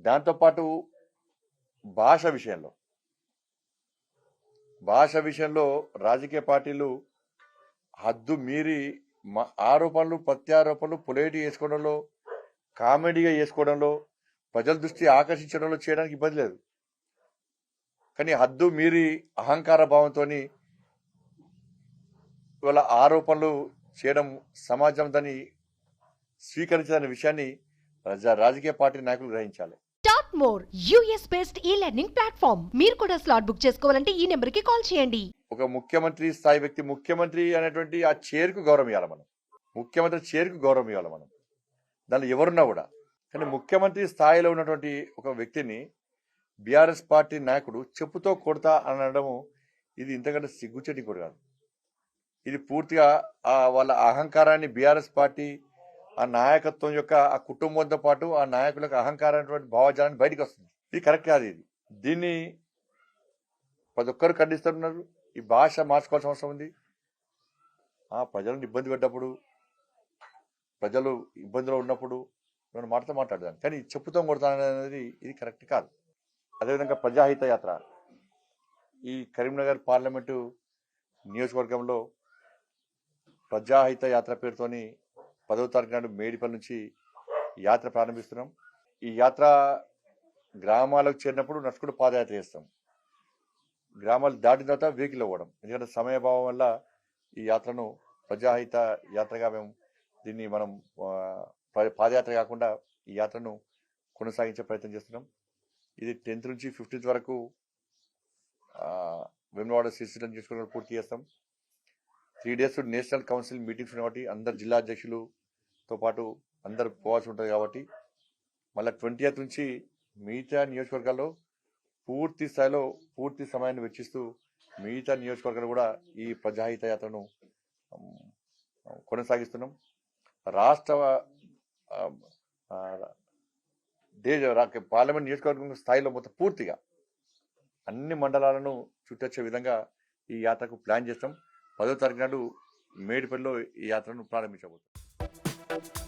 దాంతోపాటు భాష విషయంలో రాజకీయ పార్టీలు హద్దు మీరి ఆరోపణలు ప్రత్యారోపణలు పొలైట్ చేసుకోవడంలో, కామెడీగా చేసుకోవడంలో, ప్రజల దృష్టి ఆకర్షించడంలో చేయడానికి ఇబ్బంది లేదు. కానీ హద్దు మీరి అహంకార భావంతో ఇవాళ ఆరోపణలు చేయడం సమాజం దాన్ని స్వీకరించదనే విషయాన్ని రాజకీయ పార్టీ నాయకులు గ్రహించాలి. Top more US based e learning platform. మీరు కూడా స్లాట్ బుక్ చేసుకోవాలంటే ఈ నెంబర్ కి కాల్ చేయండి. ఒక ముఖ్యమంత్రి స్థాయి వ్యక్తి, ముఖ్యమంత్రి అనేటువంటి ఆ చైర్కు గౌరవం ఇవ్వాలి మనం. ముఖ్యమంత్రి చైర్కు గౌరవం ఇవ్వాలి మనం, దానిలో ఎవరున్నా కూడా. కానీ ముఖ్యమంత్రి స్థాయిలో ఉన్నటువంటి ఒక వ్యక్తిని బీఆర్ఎస్ పార్టీ నాయకుడు చెప్పుతో కొడతా అనడము ఇది ఇంతకంటే సిగ్గుచేటి కూడా కాదు. ఇది పూర్తిగా వాళ్ళ అహంకారాన్ని, బీఆర్ఎస్ పార్టీ ఆ నాయకత్వం యొక్క ఆ కుటుంబంతో పాటు ఆ నాయకులకు అహంకారమైనటువంటి భావజాలాన్ని బయటకు వస్తుంది. ఇది కరెక్ట్ కాదు. దీన్ని ప్రతి ఒక్కరు ఖండిస్తున్నారు. ఈ భాష మార్చుకోవాల్సిన అవసరం ఉంది. ప్రజలను ఇబ్బంది పెట్టినప్పుడు, ప్రజలు ఇబ్బందిలో ఉన్నప్పుడు నేను మాట్లాడదాను, కానీ చెప్పుతో కొడతాననేది ఇది కరెక్ట్ కాదు. అదేవిధంగా ప్రజాహిత యాత్ర ఈ కరీంనగర్ పార్లమెంటు నియోజకవర్గంలో ప్రజాహిత యాత్ర పేరుతోని 10వ తారీఖు నాడు మేడిపల్లి నుంచి యాత్ర ప్రారంభిస్తున్నాం. ఈ యాత్ర గ్రామాలకు చేరినప్పుడు నడుచుకుంటూ పాదయాత్ర చేస్తాం. గ్రామాలు దాటిన తర్వాత వెహికల్ అవ్వడం, ఎందుకంటే సమయభావం వల్ల ఈ యాత్రను ప్రజాహిత యాత్రగా దీన్ని మనం పాదయాత్ర కాకుండా ఈ యాత్రను కొనసాగించే ప్రయత్నం చేస్తున్నాం. ఇది 10th నుంచి 15th వరకు వేములవాడ సిరిసిల్ల నియోజకవర్గంలో పూర్తి చేస్తాం. 3 days నేషనల్ కౌన్సిల్ మీటింగ్స్ కాబట్టి అందరు జిల్లా అధ్యక్షులతో పాటు అందరు పోవాల్సి ఉంటుంది కాబట్టి మళ్ళీ 20th నుంచి మిగతా నియోజకవర్గాల్లో పూర్తి స్థాయిలో పూర్తి సమయాన్ని వెచ్చిస్తూ మిగతా నియోజకవర్గాలు కూడా ఈ ప్రజాహిత యాత్రను కొనసాగిస్తున్నాం. రాష్ట్ర పార్లమెంట్ నియోజకవర్గం స్థాయిలో మొత్తం పూర్తిగా అన్ని మండలాలను చుట్టొచ్చే విధంగా ఈ యాత్రకు ప్లాన్ చేస్తాం. 10వ తారీఖు నాడు మేడిపల్లిలో ఈ యాత్రను ప్రారంభించబోతున్నాం.